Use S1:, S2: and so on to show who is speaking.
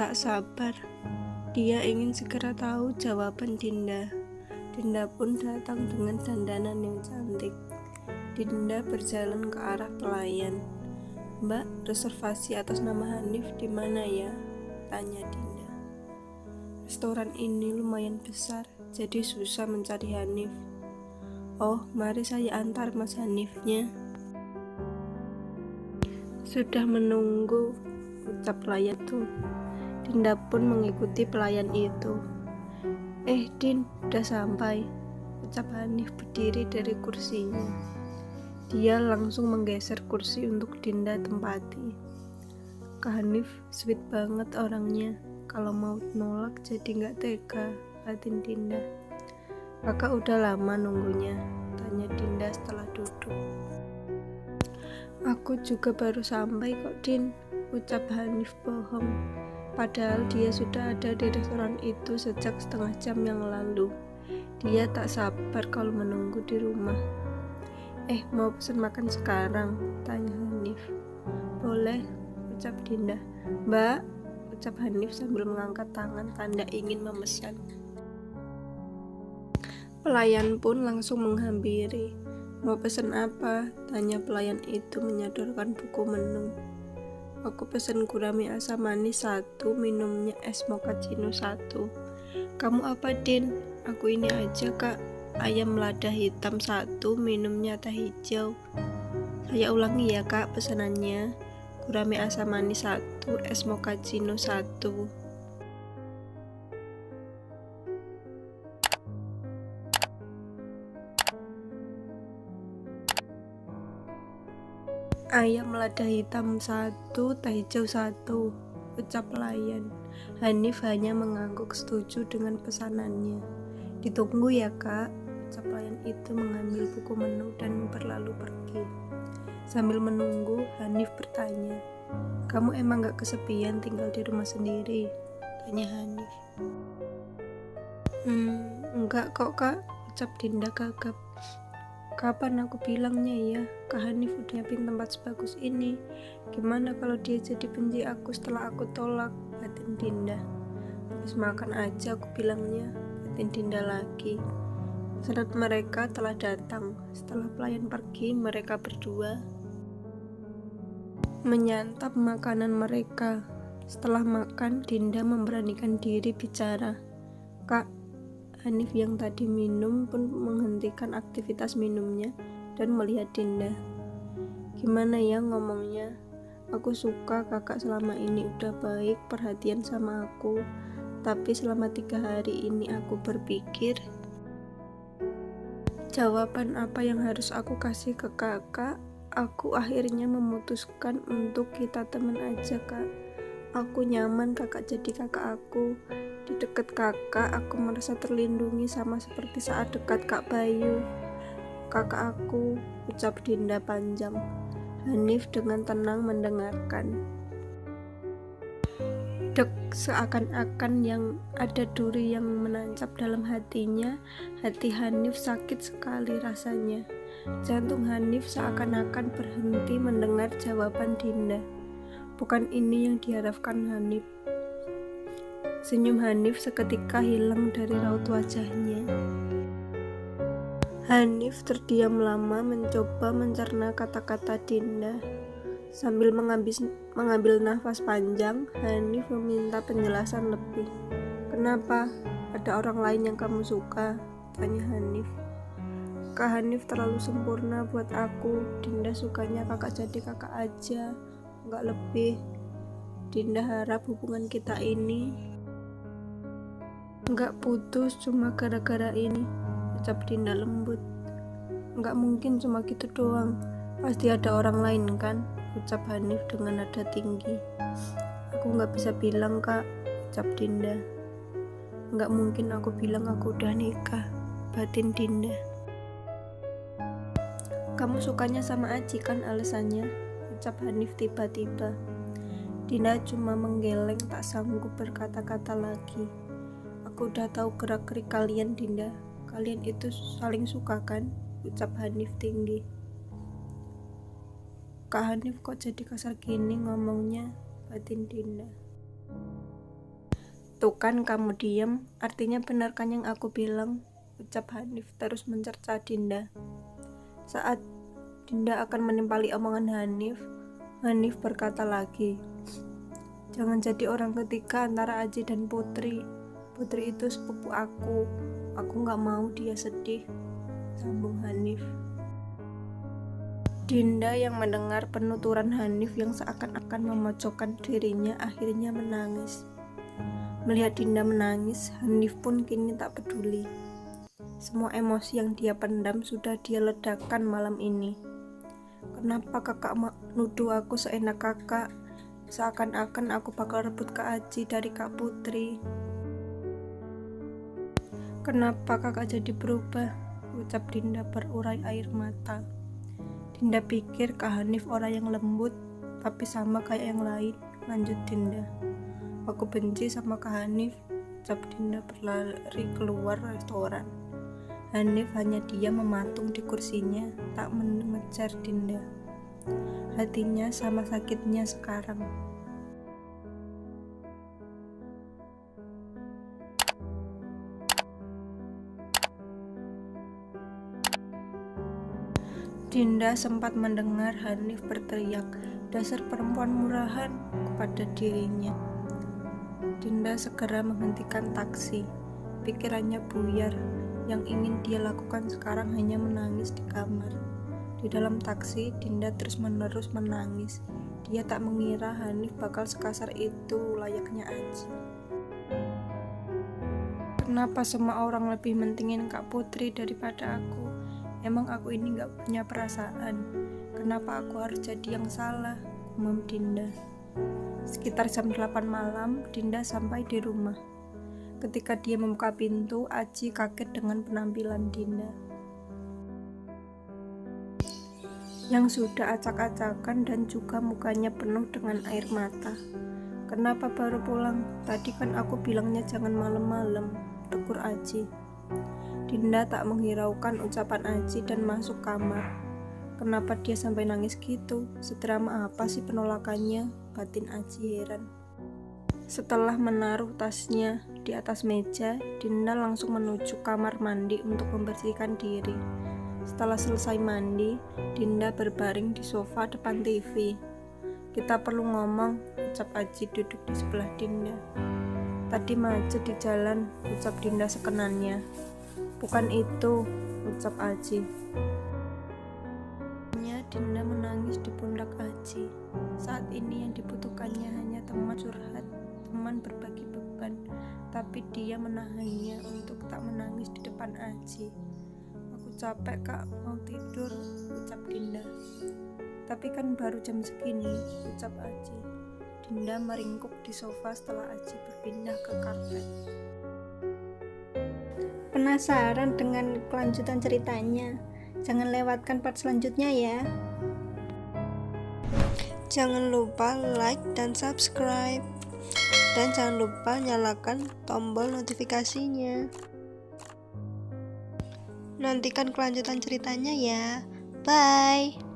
S1: tak sabar. Dia ingin segera tahu jawaban Dinda. Dinda pun datang dengan dandanan yang cantik. Dinda berjalan ke arah pelayan. "Mbak, reservasi atas nama Hanif di mana ya?" tanya Dinda. "Restoran ini lumayan besar, jadi susah mencari Hanif." "Oh, mari saya antar Mas Hanifnya." "Sudah menunggu," ucap pelayan itu. Dinda pun mengikuti pelayan itu. Din, udah sampai," ucap Hanif berdiri dari kursinya. Dia langsung menggeser kursi untuk Dinda tempati. Kak Hanif sweet banget orangnya, kalau mau nolak jadi nggak tega, batin Dinda. "Kakak udah lama nunggunya?" tanya Dinda setelah duduk. "Aku juga baru sampai kok, Din," ucap Hanif bohong. Padahal dia sudah ada di restoran itu sejak setengah jam yang lalu. Dia tak sabar kalau menunggu di rumah. Mau pesan makan sekarang?" tanya Hanif. "Boleh," ucap Dinda. "Mbak," ucap Hanif sambil mengangkat tangan tanda ingin memesan. Pelayan pun langsung menghampiri. "Mau pesan apa?" tanya pelayan itu menyodorkan buku menu. "Aku pesan gurame asam manis 1, minumnya es mochaccino 1. "Kamu apa, Din?" "Aku ini aja, Kak. Ayam lada hitam 1, minumnya teh hijau." "Saya ulangi ya, Kak, pesanannya. Gurame asam manis 1, es mochaccino 1. Ayam lada hitam 1, teh hijau 1, ucap pelayan. Hanif hanya mengangguk setuju dengan pesanannya. "Ditunggu ya, Kak," ucap pelayan itu mengambil buku menu dan berlalu pergi. Sambil menunggu, Hanif bertanya, "Kamu emang gak kesepian tinggal di rumah sendiri?" tanya Hanif. Enggak kok, Kak," ucap Dinda gagap. "Kapan aku bilangnya ya, Kak Hanif udah nyiapin tempat sebagus ini. Gimana kalau dia jadi benci aku setelah aku tolak?" batin Dinda. "Habis makan aja aku bilangnya," batin Dinda lagi. Saat mereka telah datang. Setelah pelayan pergi, mereka berdua menyantap makanan mereka. Setelah makan, Dinda memberanikan diri bicara. "Kak," Hanif yang tadi minum pun menghentikan aktivitas minumnya dan melihat Dinda. "Gimana ya ngomongnya? Aku suka kakak selama ini udah baik perhatian sama aku. Tapi selama 3 hari ini aku berpikir, jawaban apa yang harus aku kasih ke kakak? Aku akhirnya memutuskan untuk kita teman aja, Kak. Aku nyaman kakak jadi kakak aku. Di dekat kakak, aku merasa terlindungi sama seperti saat dekat Kak Bayu, kakak aku," ucap Dinda panjang. Hanif dengan tenang mendengarkan. Dek, seakan-akan yang ada duri yang menancap dalam hatinya. Hati Hanif sakit sekali rasanya. Jantung Hanif seakan-akan berhenti mendengar jawaban Dinda. Bukan ini yang diharapkan Hanif. Senyum Hanif seketika hilang dari raut wajahnya. Hanif terdiam lama mencoba mencerna kata-kata Dinda. Sambil mengambil nafas panjang, Hanif meminta penjelasan lebih. "Kenapa? Ada orang lain yang kamu suka?" tanya Hanif. "Kak Hanif terlalu sempurna buat aku. Dinda sukanya kakak jadi kakak aja, nggak lebih. Dinda harap hubungan kita ini nggak putus cuma gara-gara ini," ucap Dinda lembut. "Nggak mungkin cuma gitu doang. Pasti ada orang lain kan?" ucap Hanif dengan nada tinggi. "Aku nggak bisa bilang, Kak," ucap Dinda. "Nggak mungkin aku bilang aku udah nikah," batin Dinda. "Kamu sukanya sama Aji kan alasannya?" ucap Hanif tiba-tiba. Dinda cuma menggeleng tak sanggup berkata-kata lagi. "Aku udah tahu gerak-gerik kalian, Dinda. Kalian itu saling suka kan?" ucap Hanif tinggi. "Kak Hanif kok jadi kasar gini ngomongnya?" batin Dinda. Tuh kan kamu diem, artinya benar kan yang aku bilang, ucap Hanif terus mencerca Dinda. Saat Dinda akan menimpali omongan Hanif berkata lagi, jangan jadi orang ketiga antara Aji dan Putri. Putri itu sepupu aku gak mau dia sedih, sambung Hanif. Dinda yang mendengar penuturan Hanif yang seakan-akan memojokkan dirinya akhirnya menangis. Melihat Dinda menangis, Hanif pun kini tak peduli. Semua emosi yang dia pendam sudah dia ledakan malam ini. Kenapa kakak nuduh aku seenak kakak? Seakan-akan aku bakal rebut Kak Aji dari Kak Putri. Kenapa kakak jadi berubah? Ucap Dinda berurai air mata. Dinda pikir Kak Hanif orang yang lembut, tapi sama kayak yang lain, lanjut Dinda. Aku benci sama Kak Hanif, ucap Dinda berlari keluar restoran. Hanif hanya diam mematung di kursinya, tak mengejar Dinda. Hatinya sama sakitnya sekarang. Dinda sempat mendengar Hanif berteriak, dasar perempuan murahan, kepada dirinya. Dinda segera menghentikan taksi. Pikirannya buyar. Yang ingin dia lakukan sekarang hanya menangis di kamar. Di dalam taksi, Dinda terus-menerus menangis. Dia tak mengira Hanif bakal sekasar itu layaknya Aji. Kenapa semua orang lebih mentingin Kak Putri daripada aku? Emang aku ini gak punya perasaan? Kenapa aku harus jadi yang salah? Gumam Dinda. Sekitar jam 8 malam, Dinda sampai di rumah. Ketika dia membuka pintu, Aji kaget dengan penampilan Dinda. Yang sudah acak-acakan dan juga mukanya penuh dengan air mata. Kenapa baru pulang? Tadi kan aku bilangnya jangan malam-malam, tegur Aji. Dinda tak menghiraukan ucapan Aji dan masuk kamar. Kenapa dia sampai nangis gitu? Sedrama apa sih penolakannya? Batin Aji heran. Setelah menaruh tasnya di atas meja, Dinda langsung menuju kamar mandi untuk membersihkan diri. Setelah selesai mandi, Dinda berbaring di sofa depan TV. Kita perlu ngomong, ucap Aji duduk di sebelah Dinda. Tadi macet di jalan, ucap Dinda sekenannya. Bukan itu, ucap Aji. Dinda menangis di pundak Aji. Saat ini yang dibutuhkannya hanya teman curhat, teman berbagi beban, tapi dia menahannya untuk tak menangis di depan Aji. Aku capek kak, mau tidur, ucap Dinda. Tapi kan baru jam segini, ucap Aji. Dinda meringkuk di sofa setelah Aji berpindah ke karpet. Penasaran dengan kelanjutan ceritanya? Jangan lewatkan part selanjutnya ya. Jangan lupa like dan subscribe. Dan jangan lupa nyalakan tombol notifikasinya. Nantikan kelanjutan ceritanya ya. Bye.